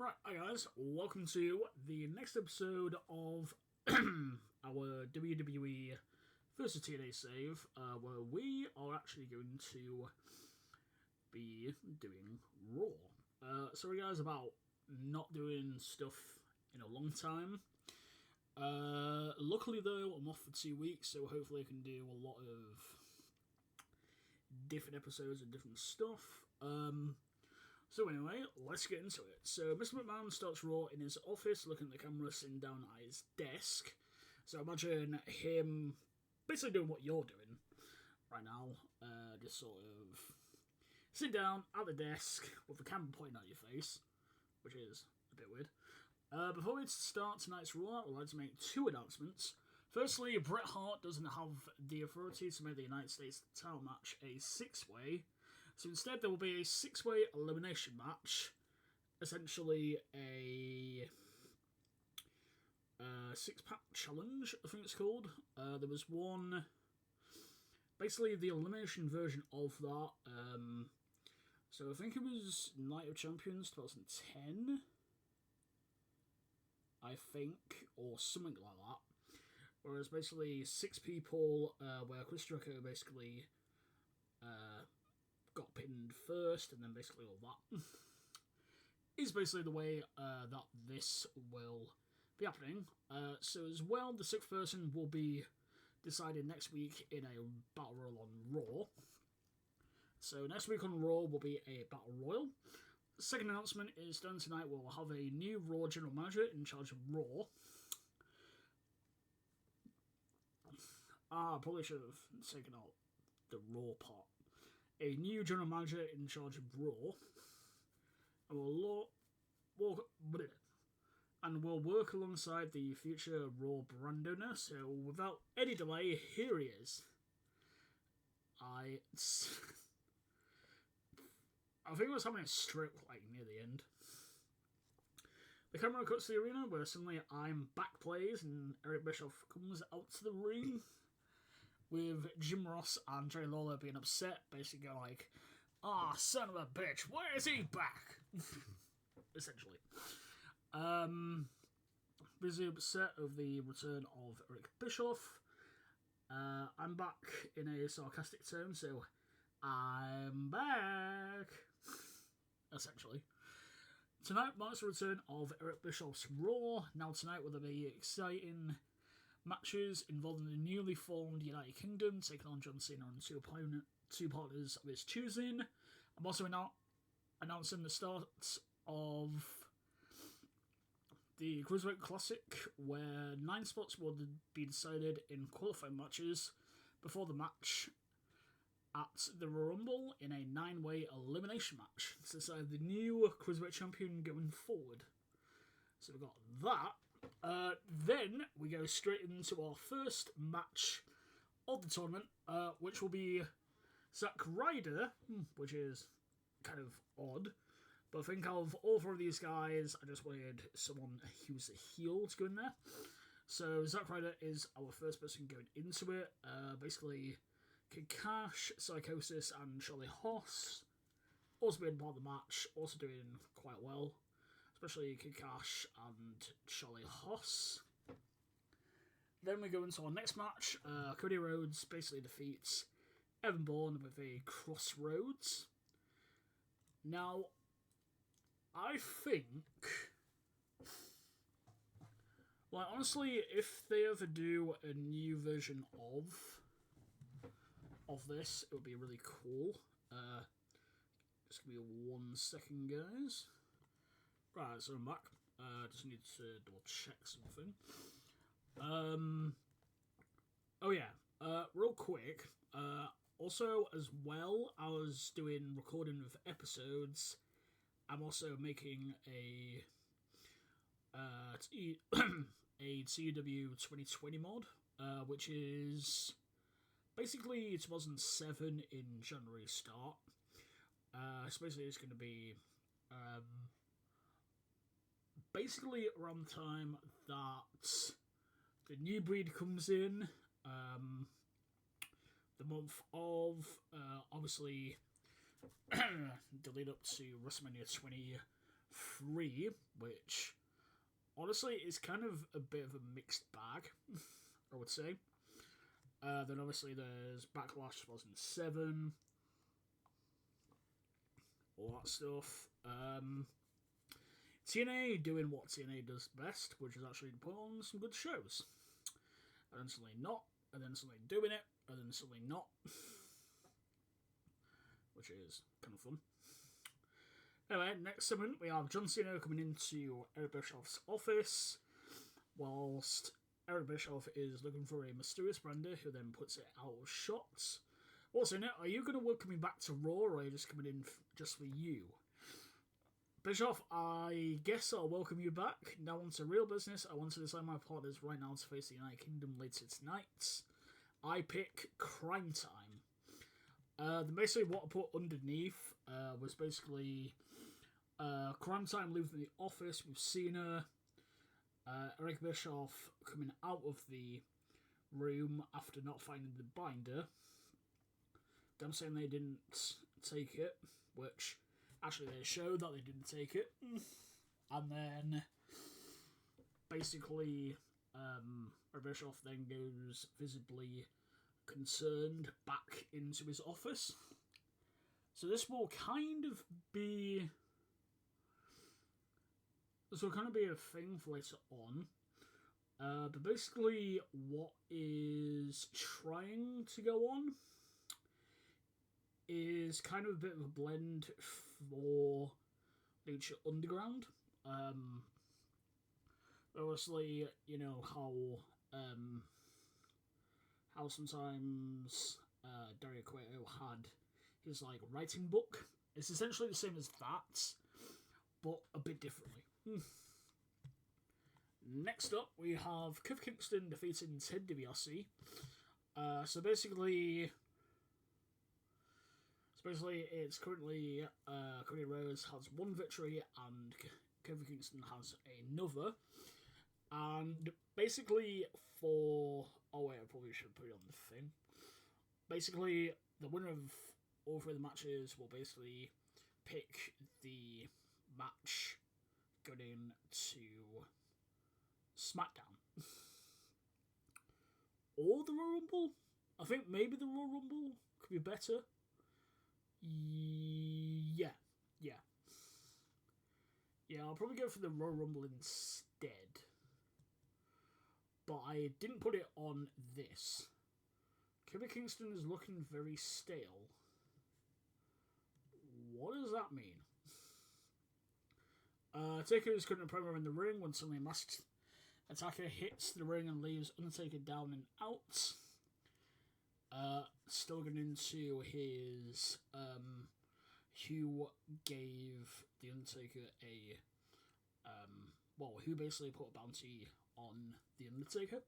Right, hi guys, welcome to the next episode of our WWE versus TNA save, where we are actually going to be doing Raw. Sorry guys about not doing stuff in a long time. Luckily though, I'm off for 2 weeks, so hopefully I can do a lot of different episodes and different stuff. So anyway, let's get into it. So Mr. McMahon starts Raw in his office, looking at the camera, sitting down at his desk. So imagine him basically doing what you're doing right now, just sort of sit down at the desk with the camera pointing at your face, which is a bit weird. Before we start tonight's Raw, I would like to make 2 announcements. Firstly, Bret Hart doesn't have the authority to make the United States title match a 6-way. So instead there will be a 6-way elimination match, essentially a 6-pack challenge, I think it's called. There was one, basically the elimination version of that. So I think it was Night of Champions 2010, I think, or something like that. Whereas basically 6 people, where Chris Jericho basically got pinned first, and then basically all that is basically the way that this will be happening. So as well, the 6th person will be decided next week in a Battle Royal on Raw. So next week on Raw will be a Battle Royal. The second announcement is done tonight. We'll have a new Raw General Manager in charge of Raw. I probably should have taken out the Raw part. A new general manager in charge of Raw, and we'll work alongside the future Raw brand owner. So without any delay, here he is. I think I was having a stroke like near the end. The camera cuts to the arena where suddenly I'm back plays and Eric Bischoff comes out to the ring, with Jim Ross and Jerry Lawler being upset, basically going like, son of a bitch, where is he back? Essentially. Busy upset of the return of Eric Bischoff. I'm back in a sarcastic tone, so I'm back. Essentially. Tonight marks the return of Eric Bischoff's Raw. Now tonight will there be exciting matches involving the newly formed United Kingdom, taking on John Cena and 2 partners of his choosing. I'm also announcing the start of the Cruiserweight Classic, where 9 spots will be decided in qualifying matches before the match at the Royal Rumble in a 9-way elimination match to decide the new Cruiserweight champion going forward. So we've got that. Then we go straight into our first match of the tournament, which will be Zack Ryder, which is kind of odd. But I think out of all 4 of these guys, I just wanted someone who's a heel to go in there. So Zack Ryder is our first person going into it. Basically, Kid Cash, Psychosis, and Charlie Haas also being part of the match, also doing quite well. Especially Kid Cash and Charlie Haas. Then we go into our next match. Cody Rhodes basically defeats Evan Bourne with a Crossroads. Now, I think, like, honestly, if they ever do a new version of this, it would be really cool. Just give me 1 second, guys. Right, so I'm back. Just need to double check something. Oh yeah, real quick. Also, as well, I was doing recording of episodes. I'm also making a TEW 2020 mod, which is basically 2007 in January start. So basically, it's going to be basically around the time that the new breed comes in, the month of, obviously, the lead up to WrestleMania 3, which honestly is kind of a bit of a mixed bag, I would say. Then obviously there's Backlash 2007, all that stuff. TNA doing what TNA does best, which is actually put on some good shows. And then suddenly not, and then suddenly doing it, and then suddenly not. Which is kind of fun. Anyway, next segment we have John Cena coming into Eric Bischoff's office, whilst Eric Bischoff is looking for a mysterious brander who then puts it out of shots. What's in it? Are you going to welcome me back to Raw, or are you just coming in just for you? Bischoff, I guess I'll welcome you back. Now on to real business. I want to decide my partners right now to face the United Kingdom later tonight. I pick Crime Time. Basically what I put underneath was basically Crime Time leaving the office with Cena, Eric Bischoff coming out of the room after not finding the binder. Them saying they didn't take it, which actually they showed that they didn't take it. And then basically Eric Bischoff then goes visibly concerned back into his office. So this will kind of be a thing for later on. But basically what is trying to go on is kind of a bit of a blend for Lucha Underground. Obviously, you know how sometimes Dario Cueto had his writing book. It's essentially the same as that, but a bit differently. Next up, we have Kofi Kingston defeating Ted DiBiase. So basically, it's currently Cody Rhodes has one victory and Kofi Kingston has another. And basically I probably should put it on the thing. Basically, the winner of all three of the matches will basically pick the match going to SmackDown. Or the Royal Rumble. I think maybe the Royal Rumble could be better. Yeah, I'll probably go for the Royal Rumble instead. But I didn't put it on this. Kofi Kingston is looking very stale. What does that mean? Taker is cutting a promo in the ring when suddenly a masked attacker hits the ring and leaves Undertaker down and out. Still getting into his who gave the Undertaker who basically put a bounty on the Undertaker.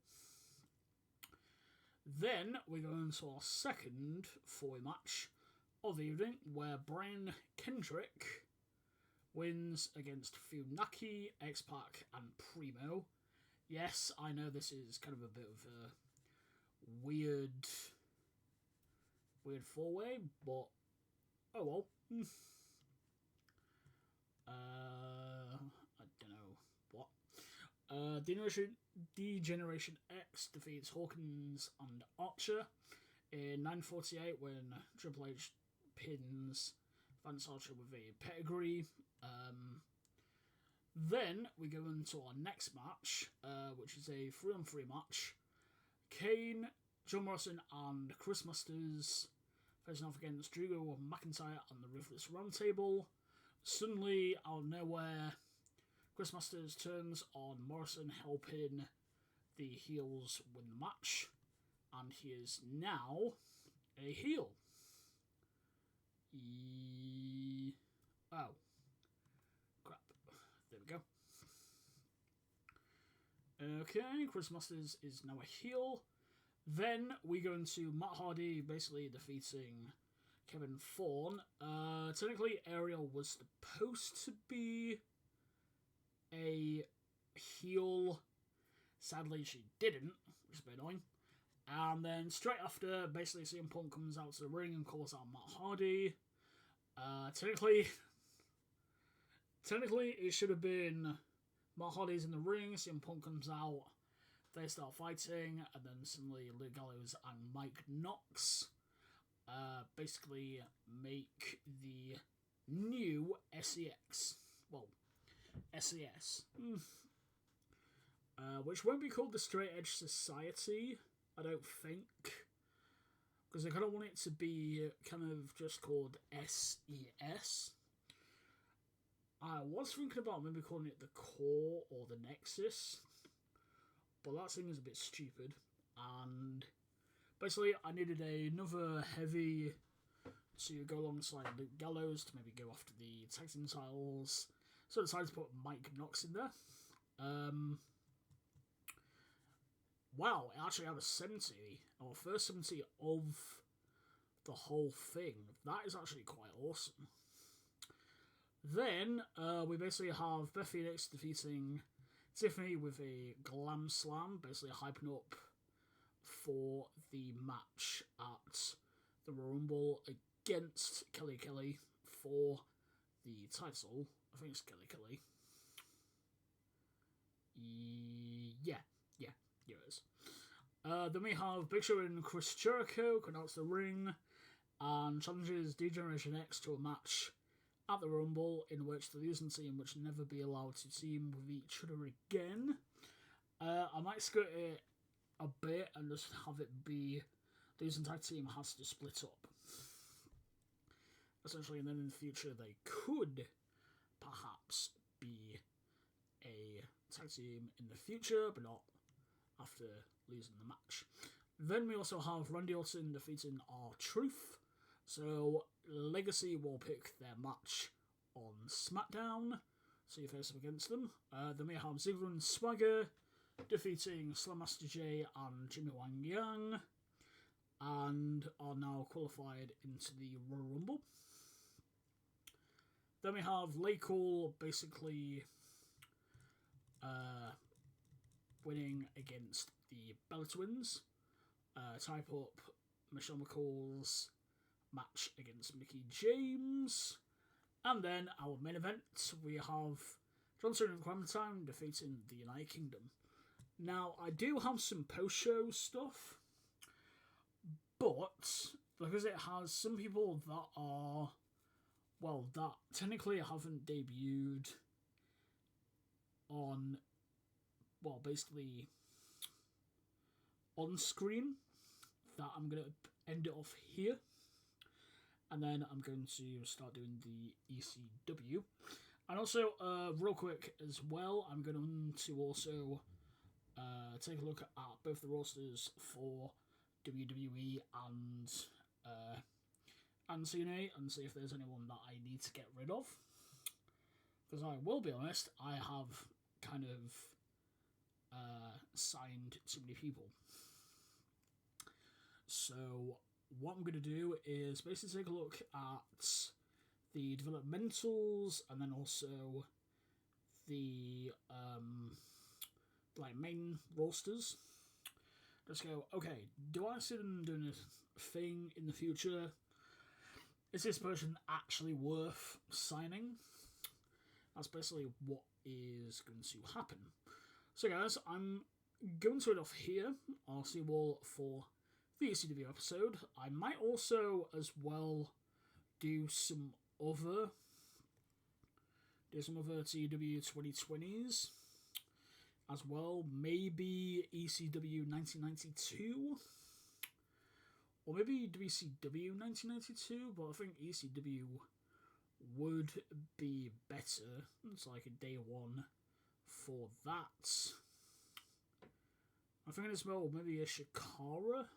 Then we go into our second four-way match of the evening, where Brian Kendrick wins against Funaki, X-Pac, and Primo. Yes, I know this is kind of a bit of a weird four-way, but oh well. I don't know what. D-Generation X defeats Hawkins and Archer in 9:48 when Triple H pins Vance Archer with a pedigree. Then we go into our next match, which is a 3-on-3 match. Kane, John Morrison, and Chris Masters facing off against Drew McIntyre and the Ruthless Roundtable. Suddenly, out of nowhere, Chris Masters turns on Morrison, helping the heels win the match, and he is now a heel. Oh. Crap. There we go. Okay, Chris Masters is now a heel. Then we go into Matt Hardy basically defeating Kevin Thorne. Technically, Ariel was supposed to be a heel. Sadly, she didn't, which is a bit annoying. And then straight after, basically CM Punk comes out to the ring and calls out Matt Hardy. technically it should have been Matt Hardy's in the ring, CM Punk comes out, they start fighting, and then suddenly Luke Gallows and Mike Knox basically make the new SEX. Well, SES. Which won't be called the Straight Edge Society, I don't think. Because I kind of want it to be kind of just called SES. I was thinking about maybe calling it the Core or the Nexus. But that seems a bit stupid. And basically I needed another heavy to go alongside Luke Gallows to maybe go after the tag team titles. So I decided to put Mike Knox in there. Wow, it actually had a 70, our first 70 of the whole thing. That is actually quite awesome. Then we basically have Beth Phoenix defeating Tiffany with a glam slam, basically hyping up for the match at the Royal Rumble against Kelly Kelly for the title. I think it's Kelly Kelly. Yeah, here it is. Then we have Big Show and Chris Jericho come out to the ring and challenges D-Generation X to a match at the Rumble in which the losing team would never be allowed to team with each other again. I might skirt it a bit and just have it be the losing tag team has to split up. Essentially, and then in the future they could perhaps be a tag team in the future, but not after losing the match. Then we also have Randy Orton defeating R-Truth. So Legacy will pick their match on SmackDown, so you face up against them. Then we have Ziggler and Swagger defeating Slam Master J and Jimmy Wang Yang, and are now qualified into the Royal Rumble. Then we have Lay-Cool basically winning against the Bella Twins, type up Michelle McCall's match against Mickie James, and then our main event we have John Cena and Clementine defeating the United Kingdom. Now I do have some post-show stuff, but because it has some people that are, well, that technically haven't debuted on, well, basically on screen, that I'm going to end it off here. And then I'm going to start doing the ECW. And also, real quick as well, I'm going to also take a look at both the rosters for WWE and TNA and see if there's anyone that I need to get rid of. Because I will be honest, I have kind of signed too many people. So what I'm going to do is basically take a look at the developmentals and then also the main rosters. Just go, okay, do I see them doing a thing in the future? Is this person actually worth signing? That's basically what is going to happen. So guys, I'm going to it off here. I'll see you all for the ECW episode. I might also as well do some other TEW 2020s as well. Maybe ECW 1992 or maybe WCW 1992, but I think ECW would be better. It's like a day one for that. I'm thinking as well maybe a Shikara.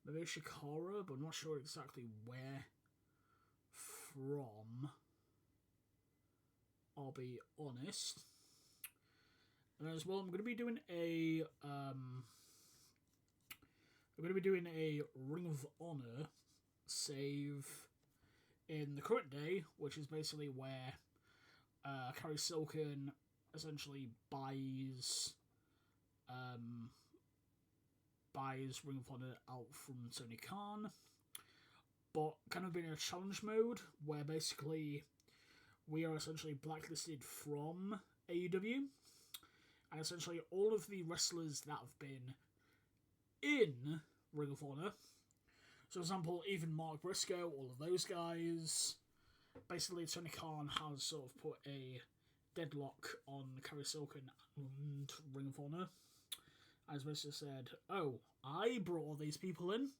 Maybe a Shikara, but I'm not sure exactly where from. I'll be honest. And as well, I'm going to be doing a Ring of Honor save in the current day, which is basically where Carrie Silken essentially buys Ring of Honor out from Tony Khan, but kind of in a challenge mode where basically we are essentially blacklisted from AEW, and essentially all of the wrestlers that have been in Ring of Honor, so for example, even Mark Briscoe, all of those guys, basically Tony Khan has sort of put a deadlock on Kerry Silken and Ring of Honor. As basically said, oh, I brought all these people in,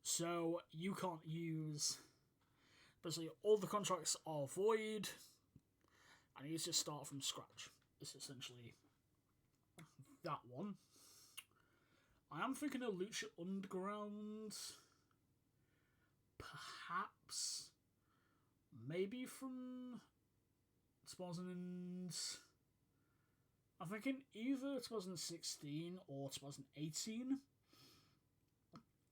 so you can't use... Basically, all the contracts are void, and you just start from scratch. It's essentially that one. I am thinking of Lucha Underground, perhaps, maybe from 2000. I'm thinking either 2016 or 2018,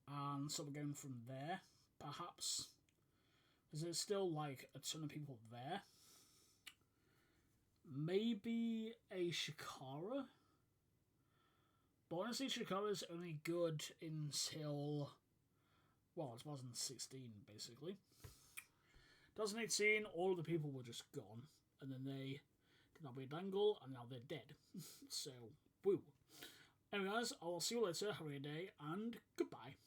and sort of going from there, perhaps. Because there's still, like, a ton of people there. Maybe a Shikara? But honestly, Shikara's only good until, well, 2016, basically. 2018, all of the people were just gone. And then they did not be a dangle, and now they're dead. So, woo. Anyway, guys, I'll see you later. Have a good day, and goodbye.